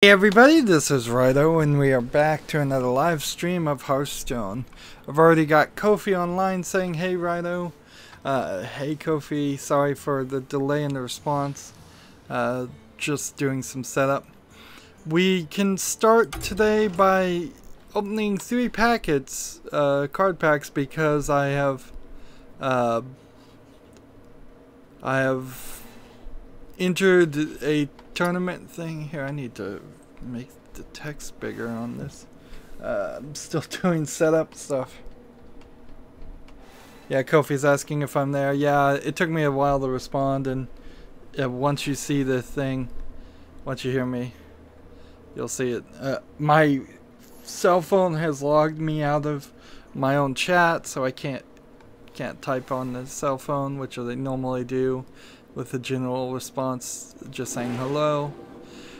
Hey everybody, this is Rydo and we are back to another live stream of Hearthstone. I've already got Kofi online saying, hey Rydo. Hey Kofi, sorry for the delay in the response. Just doing some setup. We can start today by opening 3 packets, card packs, because I have entered a tournament thing. Here, I need to make the text bigger on this. I'm still doing setup stuff. Yeah, Kofi's asking if I'm there. Yeah, it took me a while to respond, and once you see the thing, once you hear me, you'll see it. My cell phone has logged me out of my own chat, so I can't type on the cell phone, which I normally do, with a general response just saying hello.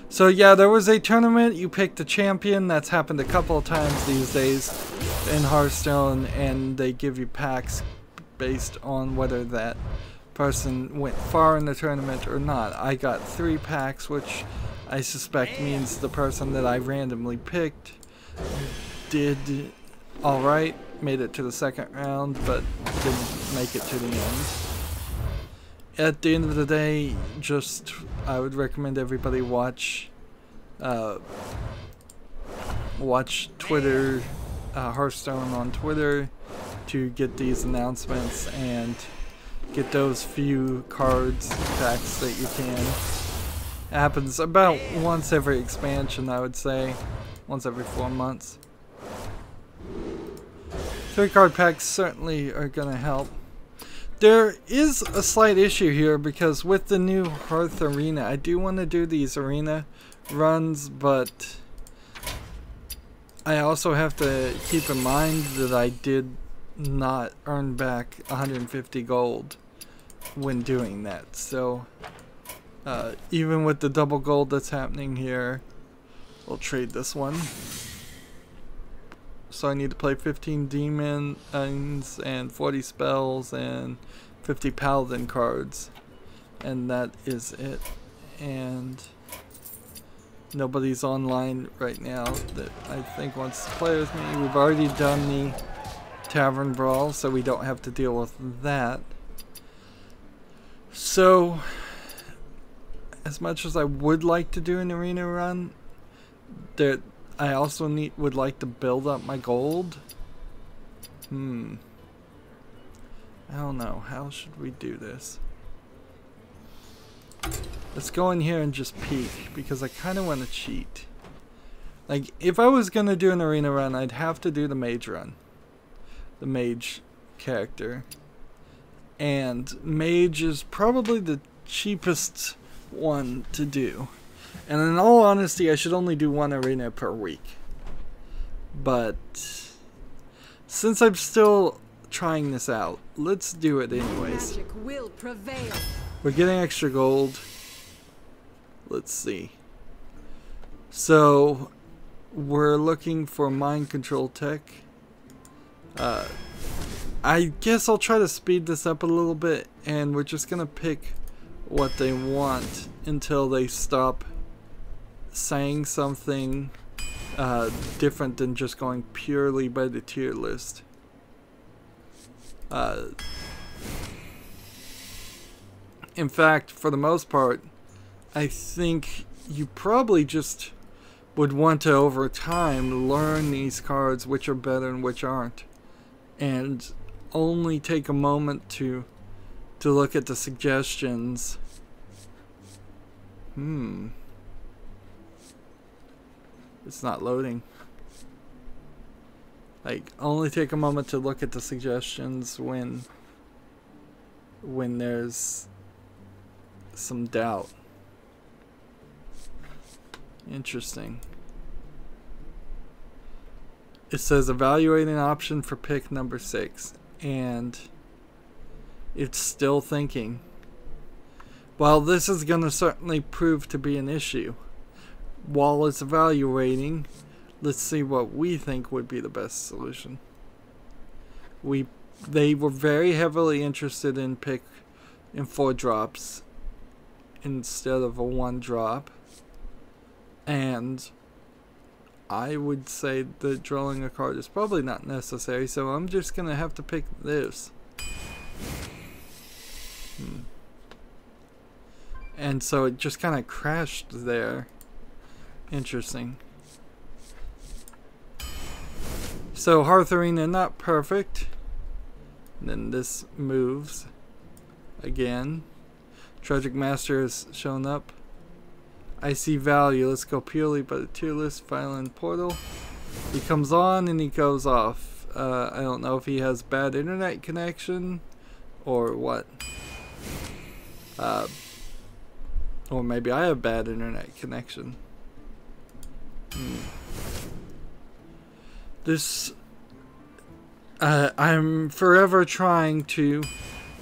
So yeah, there was a tournament. You picked a champion. That's happened a couple of times these days in Hearthstone, and they give you packs based on whether that person went far in the tournament or not. I got 3 packs, which I suspect means the person that I randomly picked did alright, made it to the second round, but didn't make it to the end. At the end of the day, I would recommend everybody watch Twitter, Hearthstone on Twitter, to get these announcements and get those few cards packs that you can. It happens about once every expansion, I would say, once every 4 months. 3 card packs certainly are gonna help. There is a slight issue here, because with the new Hearth Arena, I do want to do these arena runs, but I also have to keep in mind that I did not earn back 150 gold when doing that. So even with the double gold that's happening here, we'll trade this one. So I need to play 15 demons and 40 spells and 50 paladin cards, and that is it. And nobody's online right now that I think wants to play with me. We've already done the tavern brawl, so we don't have to deal with that. So as much as I would like to do an arena run, I also would like to build up my gold. I don't know. How should we do this? Let's go in here and just peek, because I kind of want to cheat. Like, if I was going to do an arena run, I'd have to do the mage run. The mage character. And mage is probably the cheapest one to do. And in all honesty, I should only do 1 arena per week. But since I'm still trying this out, let's do it anyways. Magic will prevail. We're getting extra gold. Let's see. So we're looking for mind control tech. I guess I'll try to speed this up a little bit, and we're just gonna pick what they want until they stop saying something different than just going purely by the tier list. In fact, for the most part, I think you probably just would want to, over time, learn these cards, which are better and which aren't, and only take a moment to look at the suggestions. It's not loading. Like, only take a moment to look at the suggestions when there's some doubt. Interesting. It says evaluate an option for pick number 6, and it's still thinking. Well, this is going to certainly prove to be an issue. While it's evaluating, let's see what we think would be the best solution. They were very heavily interested in 4 drops instead of a 1 drop. And I would say that drawing a card is probably not necessary, so I'm just gonna have to pick this. And so it just kind of crashed there. Interesting. So Hearth Arena, not perfect. And then this moves again. Tragic Master has shown up. I see value. Let's go purely by the tier list. Violent Portal. He comes on and he goes off. I don't know if he has bad internet connection or what. Or maybe I have bad internet connection. This I'm forever trying to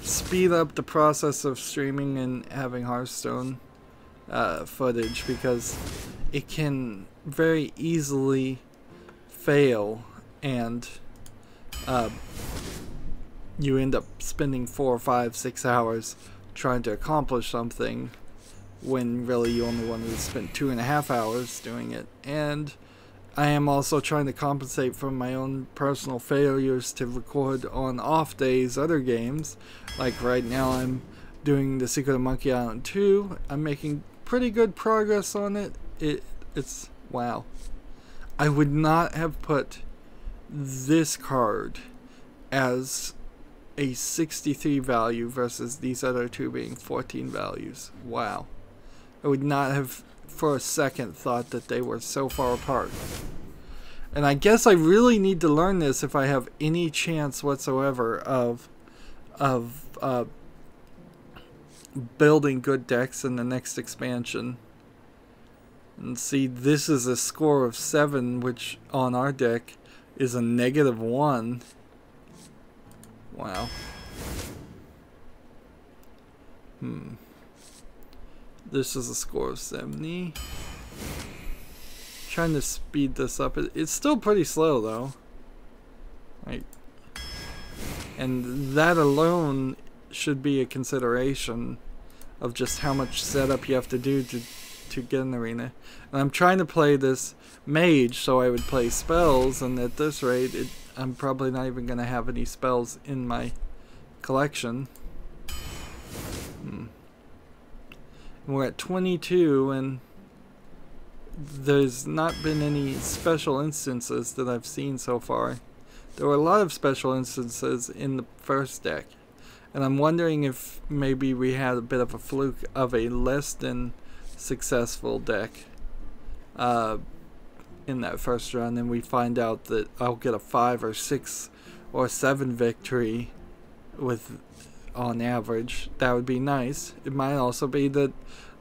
speed up the process of streaming and having Hearthstone footage, because it can very easily fail, and you end up spending 4, 5, 6 hours trying to accomplish something when really you only wanted to spend 2.5 hours doing it. And I am also trying to compensate for my own personal failures to record on off days other games. Like right now I'm doing The Secret of Monkey Island 2. I'm making pretty good progress on it. It's wow. I would not have put this card as a 63 value versus these other two being 14 values. Wow. I would not have for a second thought that they were so far apart. And I guess I really need to learn this if I have any chance whatsoever of building good decks in the next expansion. And see, this is a score of 7, which on our deck is a -1. Wow. This is a score of 70. Trying to speed this up. It's still pretty slow though. Like, and that alone should be a consideration of just how much setup you have to do to get an arena. And I'm trying to play this mage so I would play spells, and at this rate I'm probably not even going to have any spells in my collection. We're at 22, and there's not been any special instances that I've seen so far. There were a lot of special instances in the first deck, and I'm wondering if maybe we had a bit of a fluke of a less than successful deck in that first run, and we find out that I'll get a 5 or 6 or 7 victory with on average. That would be nice. It might also be that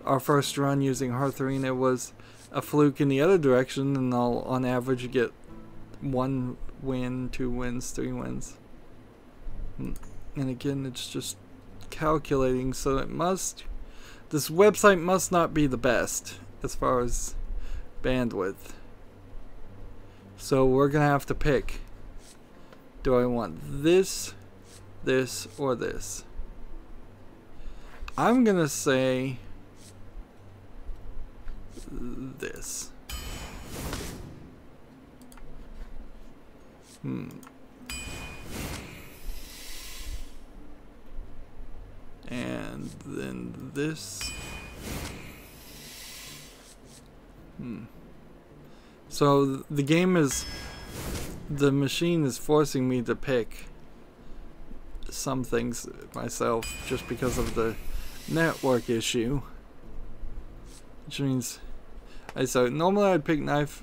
our first run using Hearth Arena was a fluke in the other direction, and I'll on average get 1 win, 2 wins, 3 wins. And again, it's just calculating, so this website must not be the best as far as bandwidth. So we're gonna have to pick. Do I want this, this, or this? I'm gonna say this. And then this. So the machine is forcing me to pick some things myself just because of the network issue, which means so normally I'd pick knife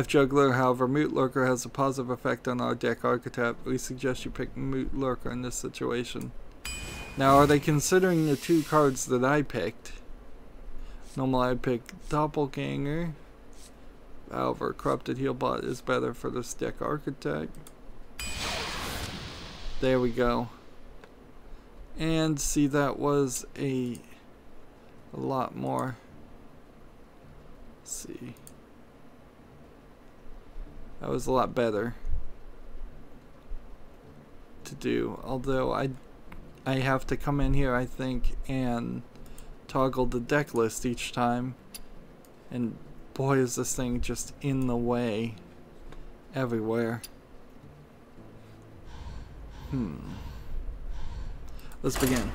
juggler. However, Moot Lurker has a positive effect on our deck archetype. We suggest you pick Moot Lurker in this situation. Now, are they considering the 2 cards that I picked? Normally I'd pick Doppelganger. However, Corrupted Healbot is better for this deck archetype. There we go. And see, that was a lot more. Let's see. That was a lot better to do. Although I have to come in here, I think, and toggle the deck list each time. And boy, is this thing just in the way everywhere. Let's begin.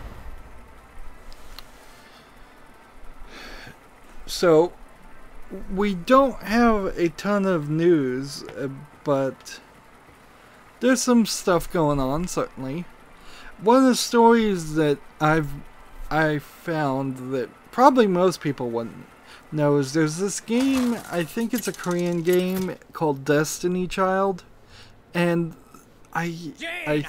So, we don't have a ton of news, but there's some stuff going on, certainly. One of the stories that I found that probably most people wouldn't know is there's this game, I think it's a Korean game, called Destiny Child, and I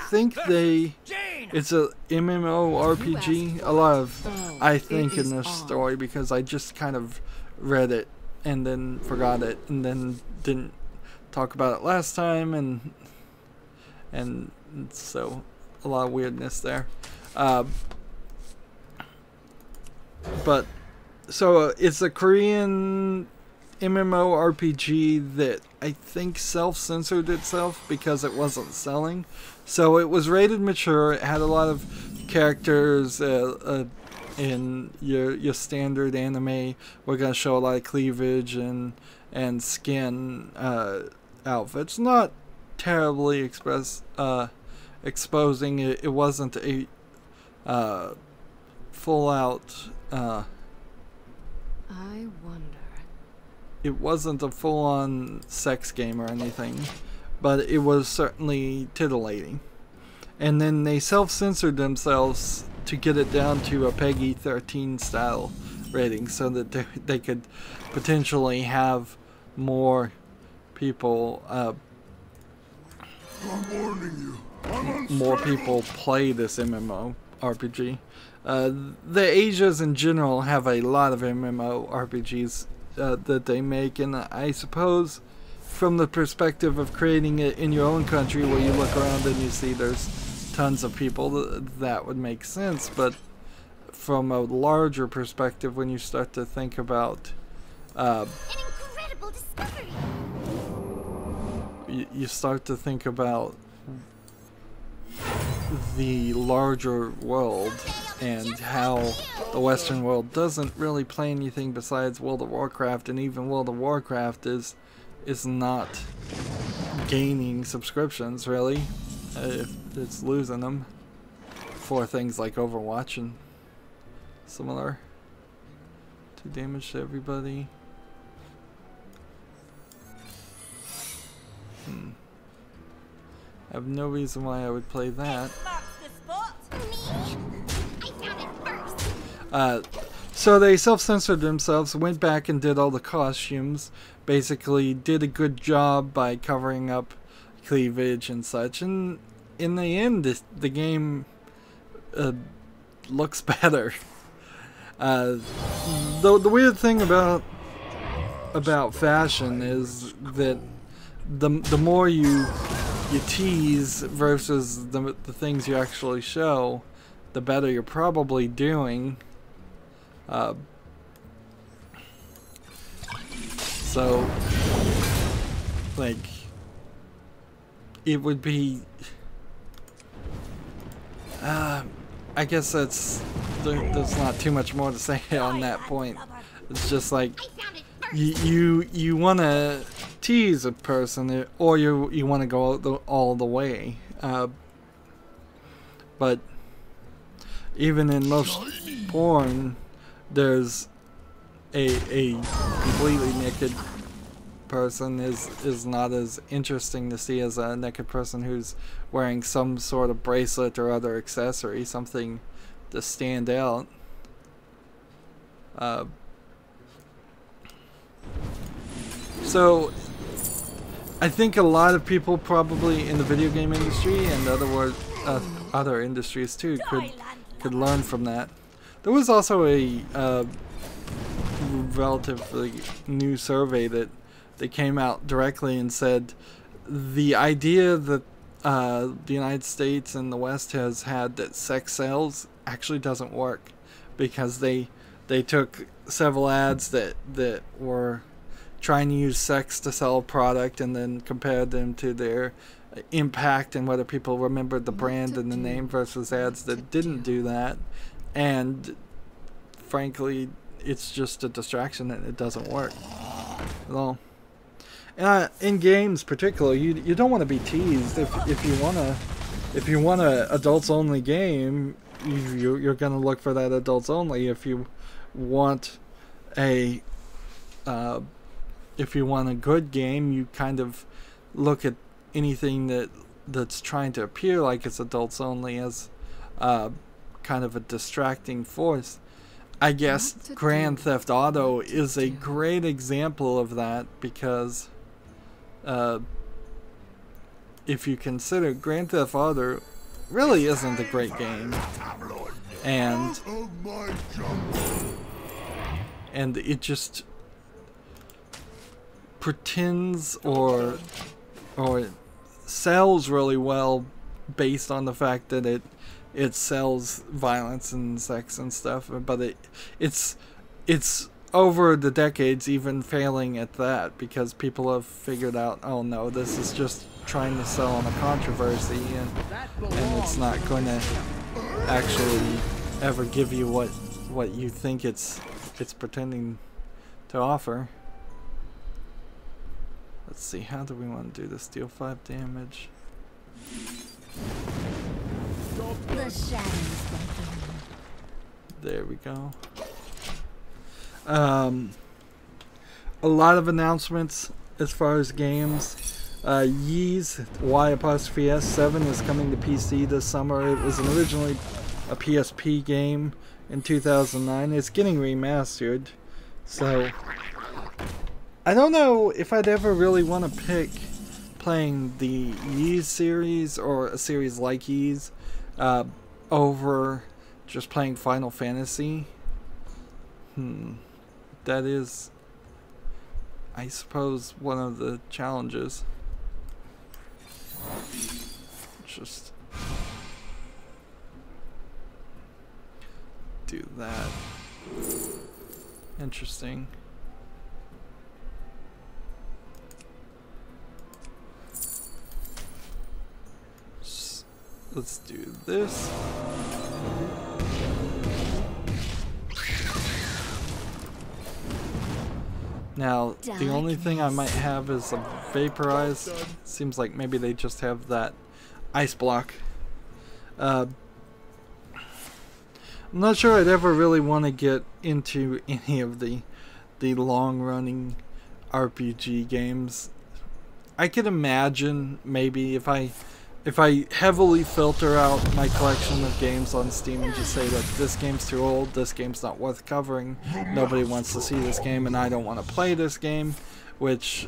think it's a MMORPG. A lot of I think in this story because I just kind of read it and then forgot it and then didn't talk about it last time, and so a lot of weirdness there. But so it's a Korean MMORPG that I think self-censored itself because it wasn't selling. So it was rated mature. It had a lot of characters in your standard anime. We're gonna show a lot of cleavage and skin outfits. Not terribly exposing. It wasn't a full out. I wonder. It wasn't a full-on sex game or anything, but it was certainly titillating. And then they self-censored themselves to get it down to a PEGI 13 style rating so that they could potentially have more people more people play this MMORPG. The Asias in general have a lot of MMORPGs that they make, and I suppose from the perspective of creating it in your own country where you look around and you see there's tons of people, that would make sense. But from a larger perspective, when you start to think about an incredible discovery. You start to think about the larger world and how the Western world doesn't really play anything besides World of Warcraft, and even World of Warcraft is not gaining subscriptions really. It's losing them for things like Overwatch and similar. 2 damage to everybody. I have no reason why I would play that. So they self-censored themselves, went back and did all the costumes, basically did a good job by covering up cleavage and such, and in the end the game looks better. The weird thing about fashion is that the more you tease versus the things you actually show, the better you're probably doing. So, like, it would be, I guess there's not too much more to say on that point. It's just like, you want to tease a person, or you want to go all the way. But even in most porn, there's a completely naked person is not as interesting to see as a naked person who's wearing some sort of bracelet or other accessory, something to stand out. So I think a lot of people probably in the video game industry and other industries too could learn from that. There was also a relatively new survey that came out directly and said the idea that the United States and the West has had that sex sells actually doesn't work, because they took several ads that were trying to use sex to sell a product and then compared them to their impact and whether people remembered the brand and the name versus ads that didn't do that, and frankly it's just a distraction and it doesn't work. at all. In games, particularly, you don't want to be teased. If you want a adults only game, you're gonna look for that adults only. If you want a good game, you kind of look at anything that's trying to appear like it's adults only as kind of a distracting force. I guess Grand Theft Auto is a great example of that, because if you consider Grand Theft Auto really isn't a great game, and it just pretends or sells really well based on the fact that it sells violence and sex and stuff, but it's over the decades even failing at that, because people have figured out, oh no, this is just trying to sell on a controversy, and it's not going to actually ever give you what you think it's pretending to offer. Let's see, how do we want to do this? Deal 5 damage. There we go. A lot of announcements as far as games. Ys Y''S 7 is coming to PC this summer. It was originally a PSP game in 2009. It's getting remastered, so I don't know if I'd ever really want to pick playing the Ys series or a series like Ys over just playing Final Fantasy. That is, I suppose, one of the challenges. Just do that. Interesting. Let's do this. Now, the only thing I might have is a vaporize. Seems like maybe they just have that ice block. I'm not sure I'd ever really want to get into any of the long-running RPG games. I could imagine maybe if I heavily filter out my collection of games on Steam and just say that this game's too old, this game's not worth covering, nobody wants to see this game, and I don't want to play this game, which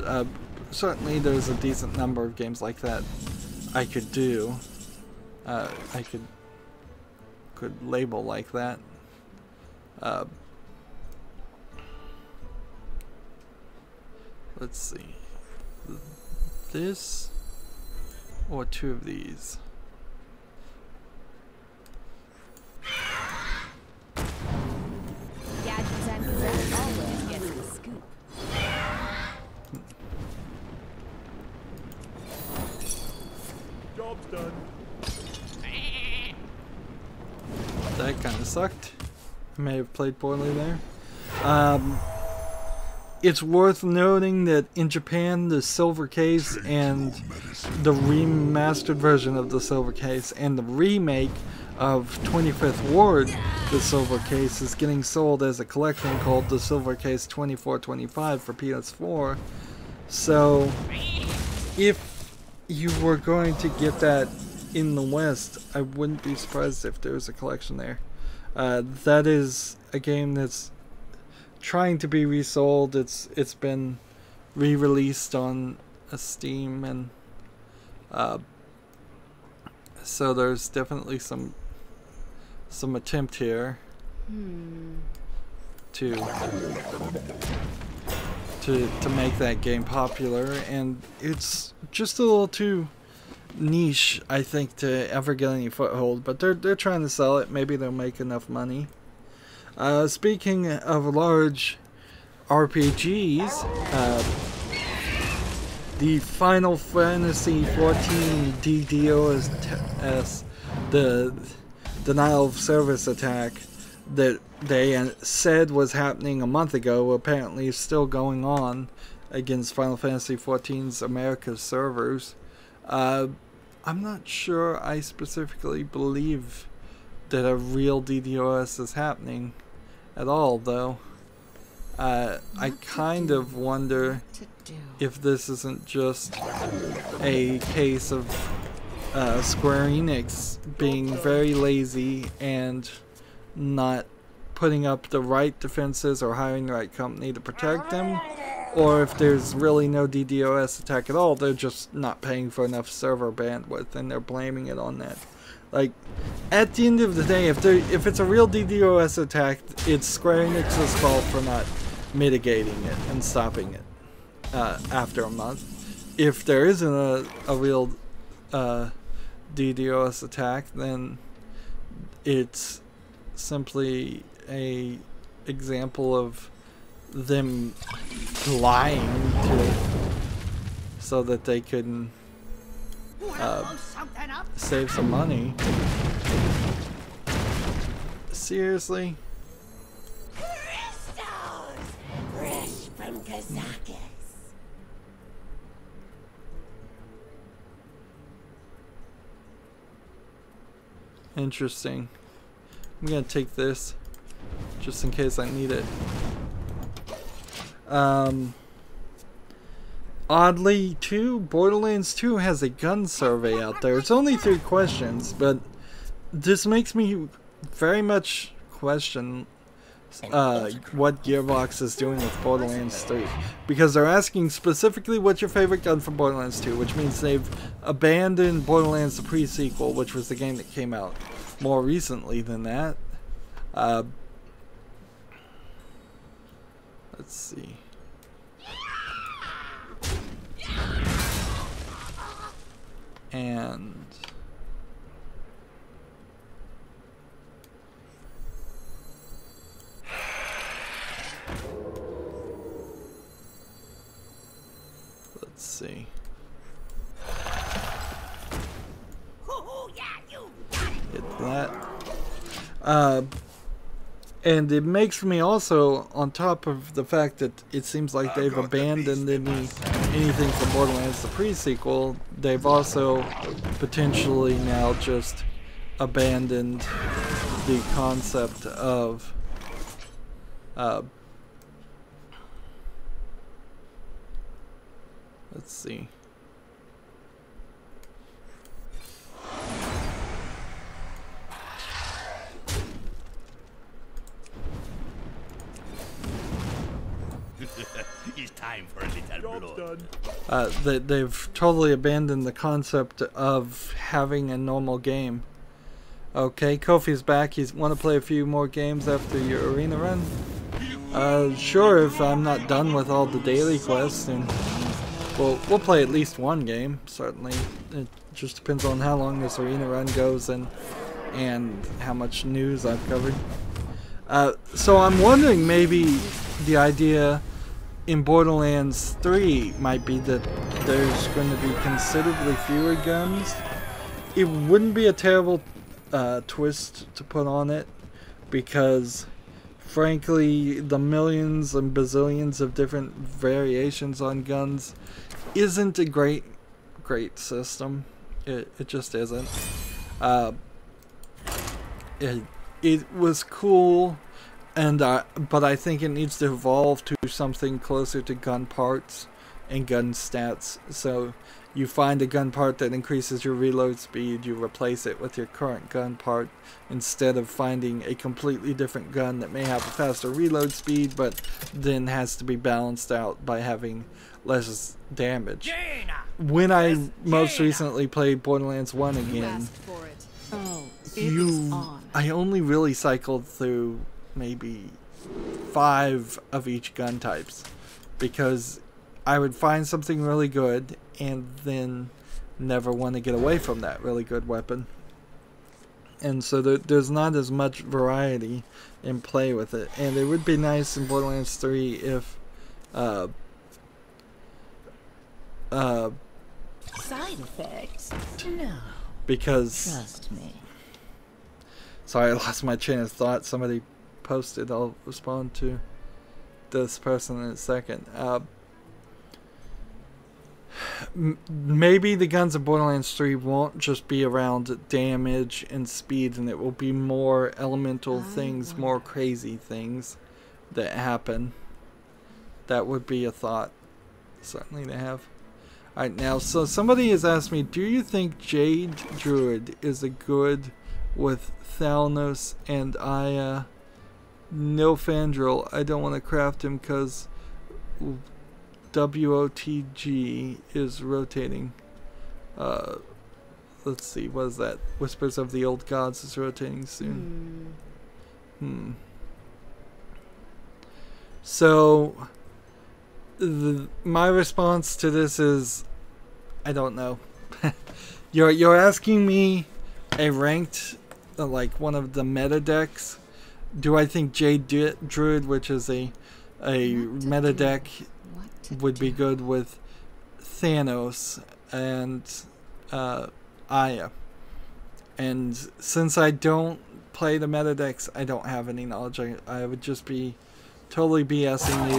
certainly there's a decent number of games like that I could do. I could label like that. Let's see. This or 2 of these. Job's done. That kind of sucked. I may have played poorly there. It's worth noting that in Japan, the silver case and the remastered version of the silver case and the remake of 25th Ward, the silver case, is getting sold as a collection called the Silver Case 2425 for PS4. So, if you were going to get that in the West, I wouldn't be surprised if there was a collection there. That is a game that's trying to be resold. It's been re-released on Steam, and so there's definitely some attempt here to make that game popular, and it's just a little too niche, I think, to ever get any foothold, but they're trying to sell it. Maybe they'll make enough money. Speaking of large RPGs, the Final Fantasy XIV DDoS, the denial of service attack that they said was happening a month ago apparently is still going on against Final Fantasy XIV's America's servers. I'm not sure I specifically believe that a real DDoS is happening at all, though. I kind of wonder if this isn't just a case of Square Enix being very lazy and not putting up the right defenses or hiring the right company to protect them, or if there's really no DDoS attack at all, they're just not paying for enough server bandwidth and they're blaming it on that. Like, at the end of the day, if it's a real DDoS attack, it's Square Enix's fault for not mitigating it and stopping it after a month. If there isn't a real DDoS attack, then it's simply a example of them lying so that they can save some money. Seriously? Fresh from Kazakis. Interesting. I'm gonna take this just in case I need it. Oddly, too, Borderlands 2 has a gun survey out there. It's only 3 questions, but this makes me very much question what Gearbox is doing with Borderlands 3. Because they're asking specifically what's your favorite gun from Borderlands 2, which means they've abandoned Borderlands the pre-sequel, which was the game that came out more recently than that. Let's see. And let's see. Hit that. And it makes me also, on top of the fact that it seems like they've abandoned anything from Borderlands the pre-sequel, they've also potentially now just abandoned the concept of let's see. It's time for a little blood. They've totally abandoned the concept of having a normal game. Okay, Kofi's back. He's want to play a few more games after your arena run? Sure, if I'm not done with all the daily quests, and we'll play at least one game, certainly. It just depends on how long this arena run goes and how much news I've covered. So I'm wondering, maybe the idea in Borderlands 3 might be that there's going to be considerably fewer guns. It wouldn't be a terrible twist to put on it, because frankly the millions and bazillions of different variations on guns isn't a great system. It just isn't. It was cool, and but I think it needs to evolve to something closer to gun parts and gun stats. So you find a gun part that increases your reload speed, you replace it with your current gun part, instead of finding a completely different gun that may have a faster reload speed but then has to be balanced out by having less damage. When I most recently played Borderlands 1 again, I only really cycled through maybe 5 of each gun types, because I would find something really good and then never want to get away from that really good weapon. And so there's not as much variety in play with it. And it would be nice in Borderlands 3 if side effects? No. Because trust me. Sorry, I lost my train of thought. Somebody posted. I'll respond to this person in a second. Maybe the guns of Borderlands 3 won't just be around damage and speed, and it will be more elemental things, more crazy things that happen. That would be a thought, certainly, to have. Alright, now, so somebody has asked me, do you think Jade Druid is a good with Thalnos and Aya? No, Fandral, I don't want to craft him because WOTG is rotating. Let's see, what is that? Whispers of the Old Gods is rotating soon. So, my response to this is, I don't know. You're asking me a ranked, like one of the meta decks. Do I think Jade Druid, which is a meta deck, would be good with Thanos and Aya? And since I don't play the meta decks, I don't have any knowledge. I would just be totally BSing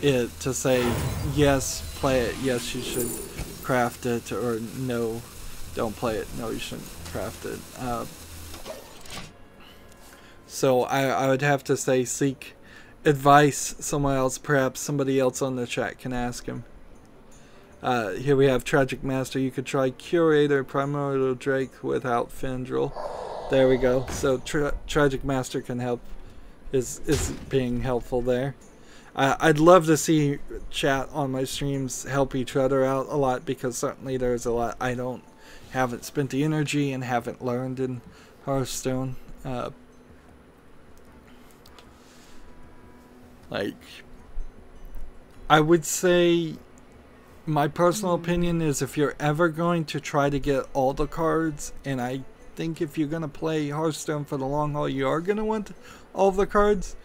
you to say, yes, play it, yes, you should craft it, or no, don't play it, no, you shouldn't craft it. So I would have to say seek advice somewhere else. Perhaps somebody else on the chat can ask him. Here we have Tragic Master. You could try Curator Primordial Drake without Fandral. There we go. So Tragic Master can help. Is being helpful there. I'd love to see chat on my streams help each other out a lot, because certainly there's a lot I haven't spent the energy and haven't learned in Hearthstone. Like, I would say my personal opinion is, if you're ever going to try to get all the cards, and I think if you're going to play Hearthstone for the long haul, you are going to want all the cards,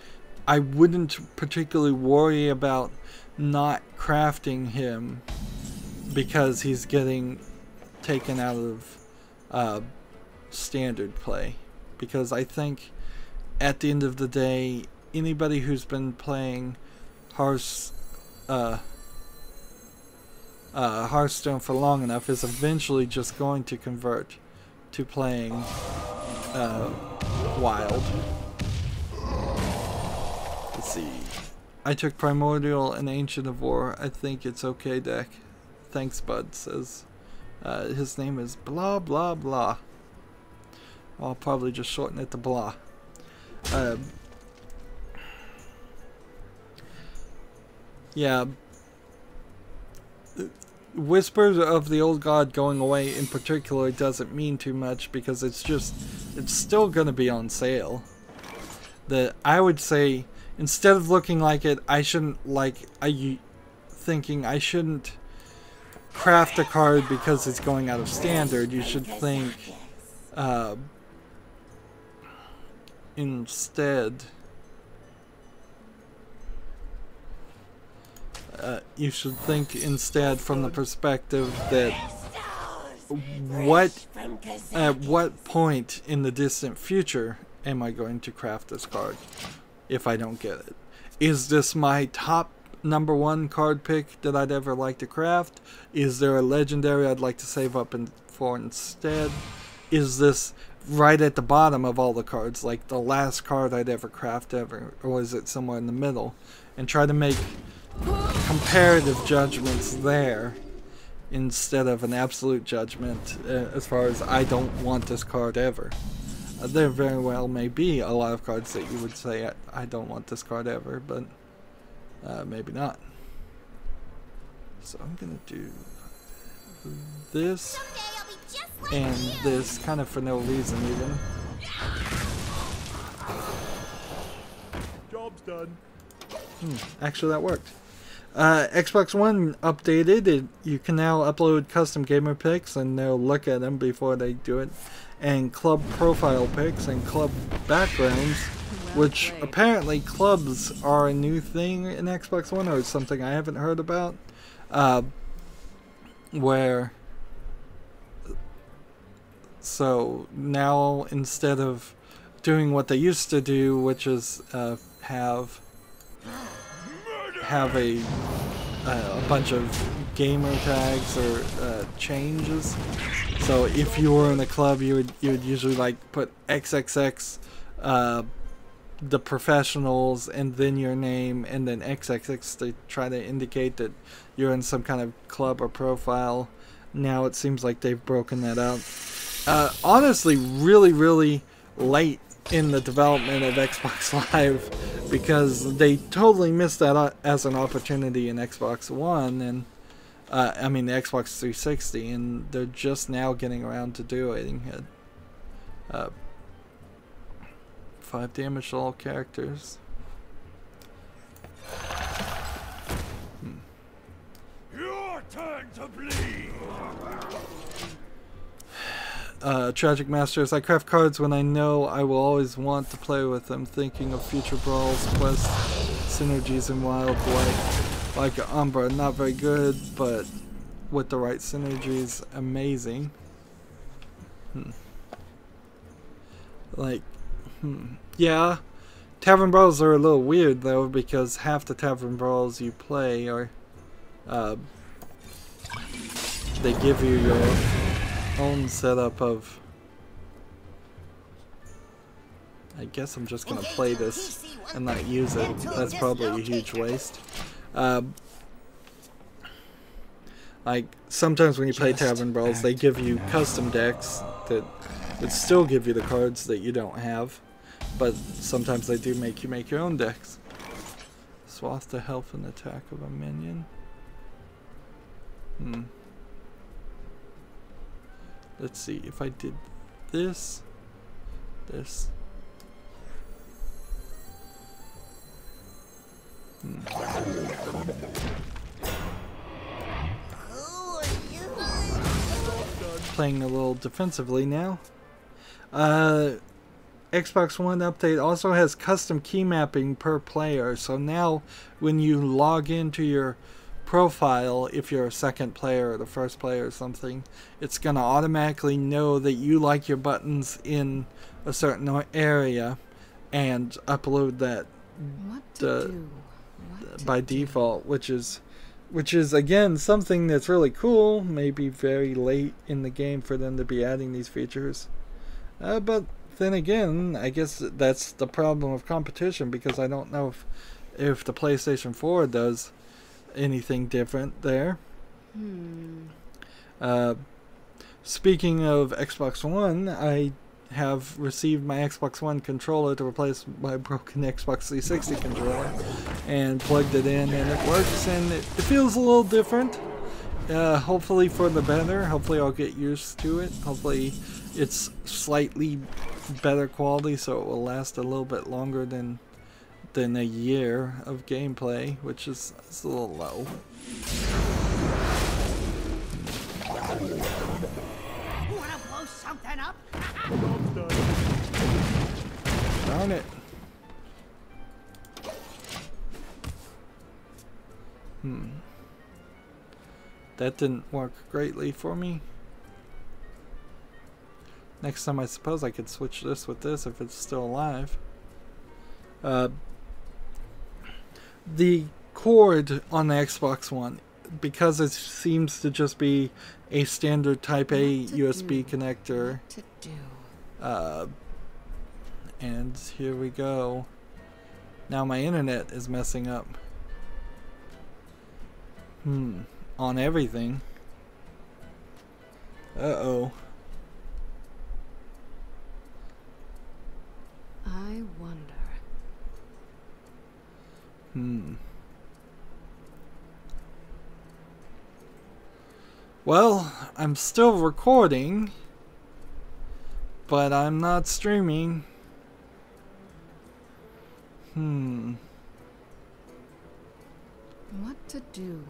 I wouldn't particularly worry about not crafting him because he's getting taken out of standard play. Because I think at the end of the day, anybody who's been playing Hearthstone for long enough is eventually just going to convert to playing Wild. Let's see. I took Primordial and Ancient of War. I think it's okay, deck. Thanks, Bud. Says his name is blah blah blah. I'll probably just shorten it to blah. Yeah. Whispers of the Old God going away in particular doesn't mean too much, because it's still going to be on sale. I would say, instead of looking like it, I shouldn't thinking I shouldn't craft a card because it's going out of standard. You should think instead from the perspective that at what point in the distant future am I going to craft this card if I don't get it? Is this my top #1 card pick that I'd ever like to craft? Is there a legendary I'd like to save up for instead? Is this right at the bottom of all the cards, like the last card I'd ever craft ever? Or is it somewhere in the middle? And try to make comparative judgments there instead of an absolute judgment as far as I don't want this card ever. There very well may be a lot of cards that you would say I don't want this card ever, but maybe not. So I'm gonna do this and this kind of for no reason even. Job's done. Actually that worked. Xbox One updated. You can now upload custom gamer pics and they'll look at them before they do it, and club profile pics and club backgrounds, which apparently clubs are a new thing in Xbox One, or something I haven't heard about, so now instead of doing what they used to do, which is have a bunch of gamer tags or changes. So if you were in a club, you would usually like put XXX, the professionals, and then your name, and then XXX to try to indicate that you're in some kind of club or profile. Now it seems like they've broken that out. Honestly, really late in the development of Xbox Live, because they totally missed that as an opportunity in Xbox One, and I mean the Xbox 360, and they're just now getting around to doing it. 5 damage to all characters. Your turn to bleed. Tragic Masters. I craft cards when I know I will always want to play with them, thinking of future brawls, quests, synergies, and wildlife. Like Umbra, not very good, but with the right synergies, amazing. Yeah, Tavern Brawls are a little weird though, because half the Tavern Brawls you play are, they give you your own setup of, I guess I'm just gonna play this and not use it. That's probably a huge waste. Like sometimes when you play Tavern Brawls, they give you custom decks that would still give you the cards that you don't have, but sometimes they do make you make your own decks. Swath the health and attack of a minion. Let's see if I did this. Playing a little defensively now. Xbox One update also has custom key mapping per player, so now when you log into your profile, if you're a second player or the first player or something, it's gonna automatically know that you like your buttons in a certain area and upload that by default, which is again something that's really cool. Maybe very late in the game for them to be adding these features, but then again, I guess that's the problem of competition, because I don't know if the PlayStation 4 does anything different there. Speaking of Xbox One, I have received my Xbox One controller to replace my broken Xbox 360 controller, and plugged it in, and it works, and it feels a little different. Hopefully for the better. Hopefully I'll get used to it. Hopefully it's slightly better quality, so it will last a little bit longer than a year of gameplay, which is a little low. Wanna blow something up? Darn it. That didn't work greatly for me. Next time I suppose I could switch this with this if it's still alive. The cord on the Xbox One, because it seems to just be a standard Type A USB connector. And here we go. Now my internet is messing up. On everything. Uh-oh. I wonder. Well, I'm still recording, but I'm not streaming. What to do?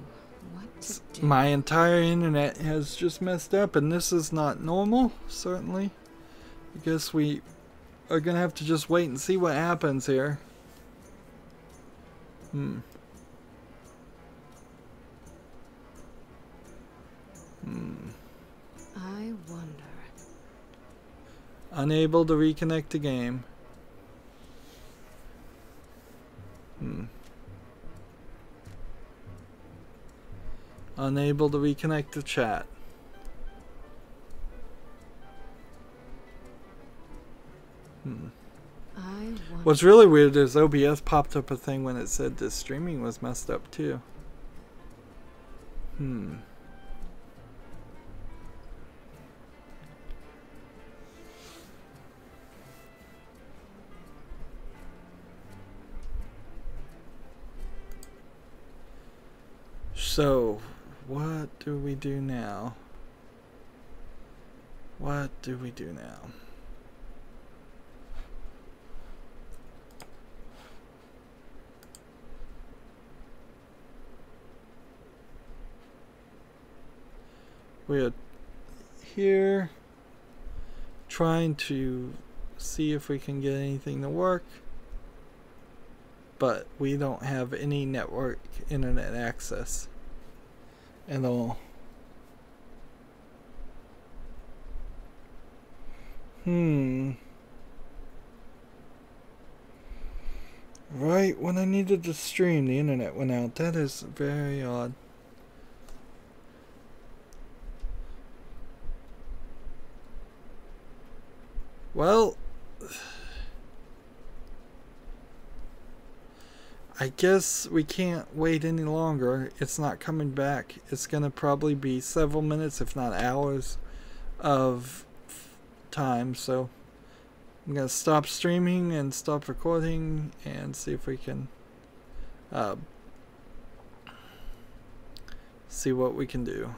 What to do? My entire internet has just messed up, and this is not normal, certainly. I guess we are gonna have to just wait and see what happens here. I wonder. Unable to reconnect the game. Unable to reconnect to chat. What's really weird is OBS popped up a thing when it said the streaming was messed up too. So, what do we do now? What do we do now? We're here trying to see if we can get anything to work, but we don't have any network internet access at all. Right when I needed to stream, the internet went out. That is very odd. Well, I guess we can't wait any longer. It's not coming back. It's gonna probably be several minutes, if not hours, of time. So I'm gonna stop streaming and stop recording and see if we can see what we can do.